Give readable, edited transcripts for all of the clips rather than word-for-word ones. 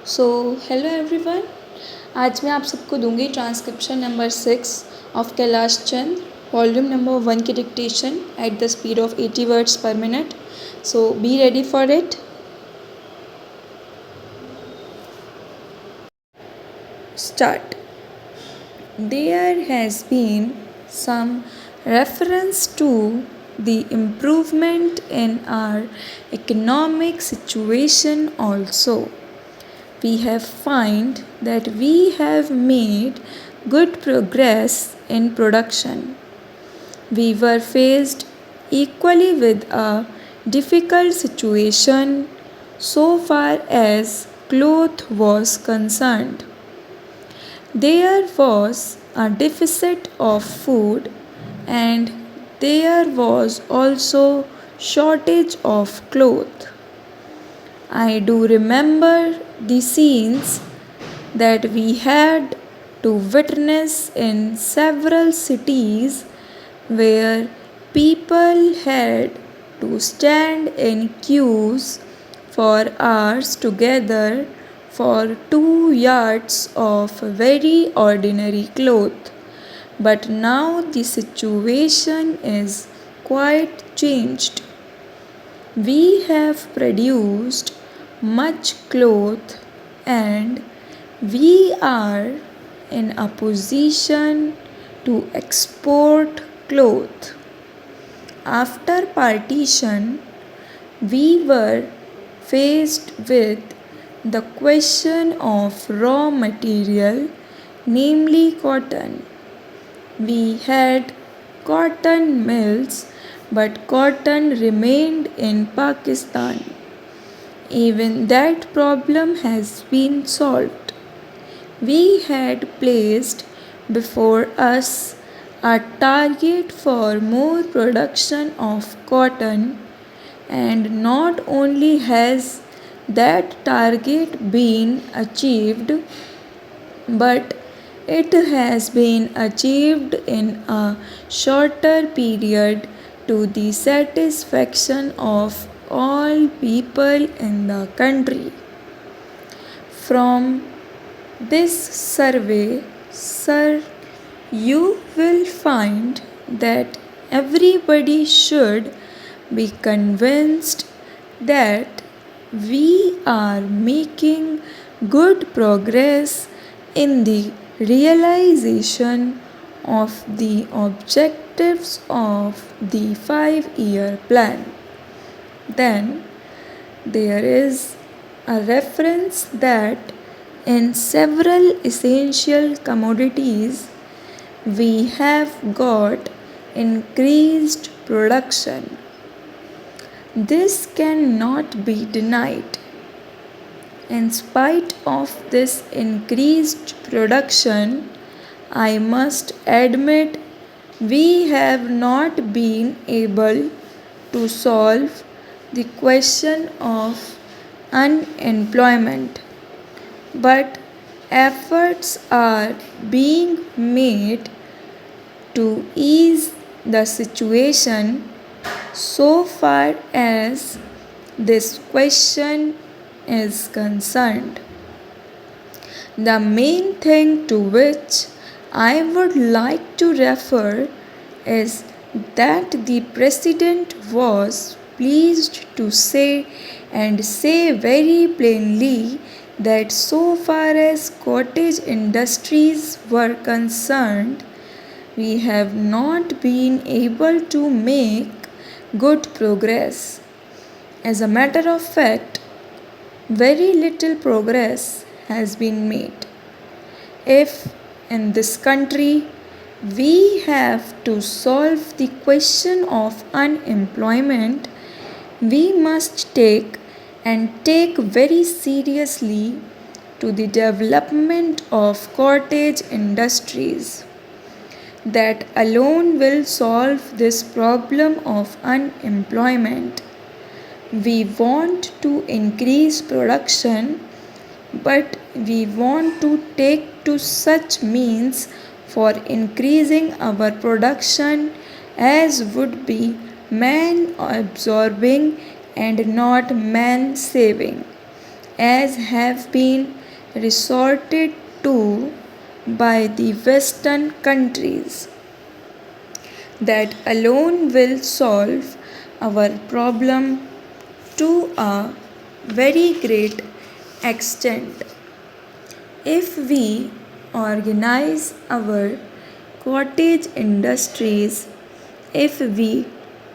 Hello everyone. आज मैं आप सबको दूंगी transcription number 6 of Kailash Chandra volume number 1 की dictation at the speed of 80 words पर minute. So be ready for it. Start. There has been some reference to the improvement in our economic situation also. We have find that we have made good progress in production. We were faced equally with a difficult situation so far as cloth was concerned. There was a deficit of food and there was also shortage of cloth. I do remember the scenes that we had to witness in several cities where people had to stand in queues for hours together for 2 yards of very ordinary cloth. But now the situation is quite changed. We have produced much cloth and we are in a position to export cloth. After partition, we were faced with the question of raw material, namely cotton. We had cotton mills, but cotton remained in Pakistan. Even that problem has been solved. We had placed before us a target for more production of cotton, and not only has that target been achieved, but it has been achieved in a shorter period to the satisfaction of all people in the country. From this survey, sir, you will find that everybody should be convinced that we are making good progress in the realization of the objectives of the 5-year plan. Then there is a reference that in several essential commodities we have got increased production. This cannot be denied. In spite of this increased production, I must admit we have not been able to solve the question of unemployment, but efforts are being made to ease the situation so far as this question is concerned. The main thing to which I would like to refer is that the President was pleased to say and say very plainly that so far as cottage industries were concerned, we have not been able to make good progress. As a matter of fact, very little progress has been made. If in this country we have to solve the question of unemployment, we must take very seriously to the development of cottage industries. That alone will solve this problem of unemployment. We want to increase production, but we want to take to such means for increasing our production as would be man absorbing and not man saving. as have been resorted to by the Western countries, that alone will solve our problem to a very great extent. If we organize our cottage industries, if we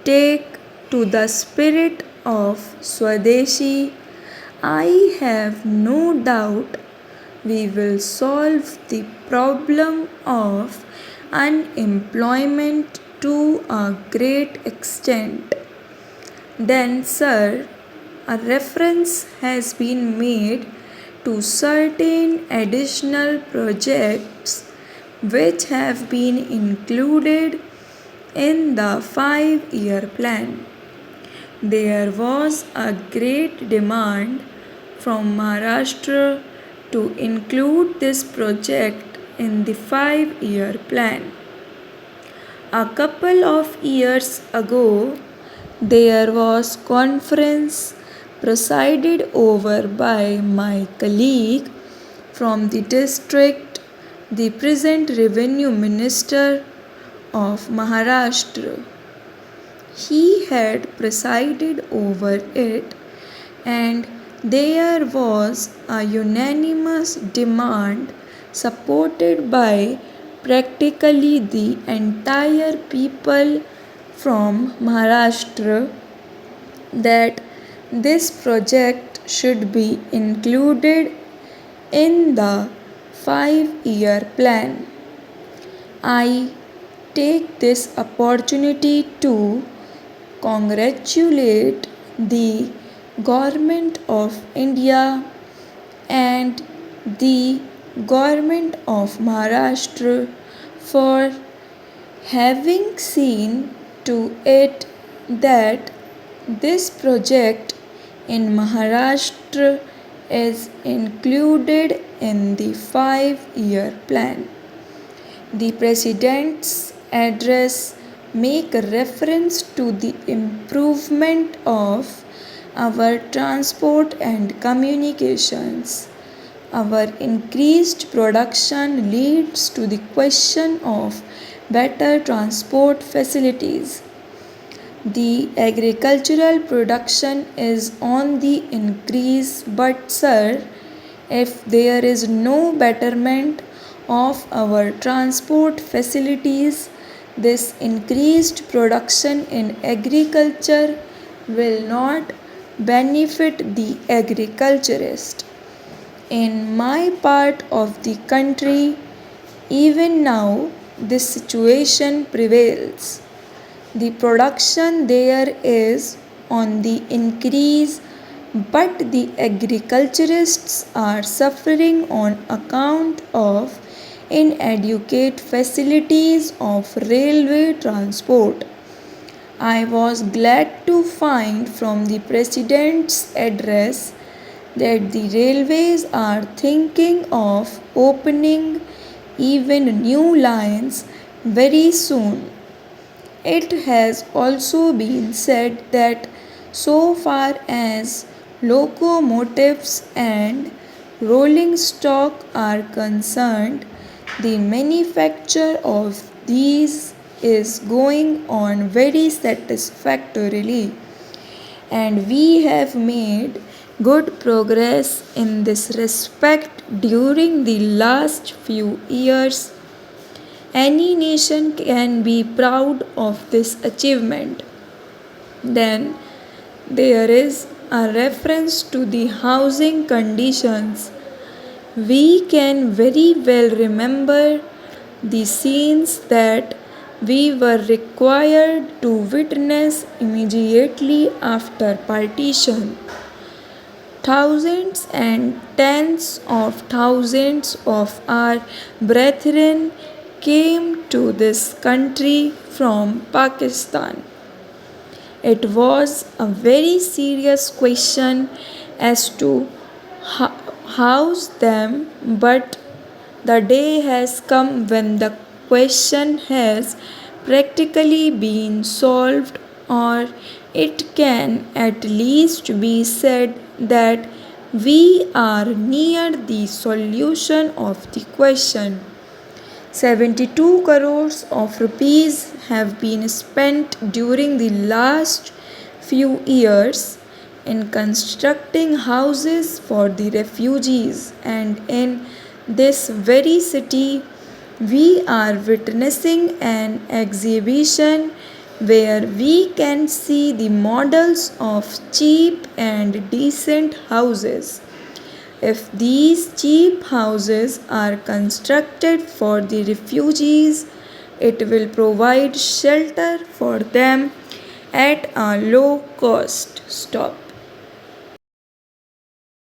take to the spirit of Swadeshi, I have no doubt we will solve the problem of unemployment to a great extent. Then, sir, a reference has been made to certain additional projects which have been included in the 5-year plan. There was a great demand from Maharashtra to include this project in the 5-year plan. A couple of years ago, there was conference presided over by my colleague from the district, the present revenue minister of Maharashtra. He had presided over it, and there was a unanimous demand supported by practically the entire people from Maharashtra that this project should be included in the 5-year plan. I take this opportunity to congratulate the Government of India and the Government of Maharashtra for having seen to it that this project in Maharashtra is included in the 5-year plan. The President's address make reference to the improvement of our transport and communications. Our increased production leads to the question of better transport facilities. The agricultural production is on the increase, but sir, if there is no betterment of our transport facilities, this increased production in agriculture will not benefit the agriculturist. In my part of the country, even now, this situation prevails. The production there is on the increase, but the agriculturists are suffering on account of inadequate facilities of railway transport. I was glad to find from the President's address that the railways are thinking of opening even new lines very soon. It has also been said that so far as locomotives and rolling stock are concerned, the manufacture of these is going on very satisfactorily, and we have made good progress in this respect during the last few years. Any nation can be proud of this achievement. Then there is a reference to the housing conditions. We can very well remember the scenes that we were required to witness immediately after partition. Thousands and tens of thousands of our brethren came to this country from Pakistan. It was a very serious question as to house them, but the day has come when the question has practically been solved, or it can at least be said that We are near the solution of the question. 72 crores of rupees have been spent during the last few years in constructing houses for the refugees, and in this very city we are witnessing an exhibition where we can see the models of cheap and decent houses. If these cheap houses are constructed for the refugees, it will provide shelter for them at a low cost. Stop.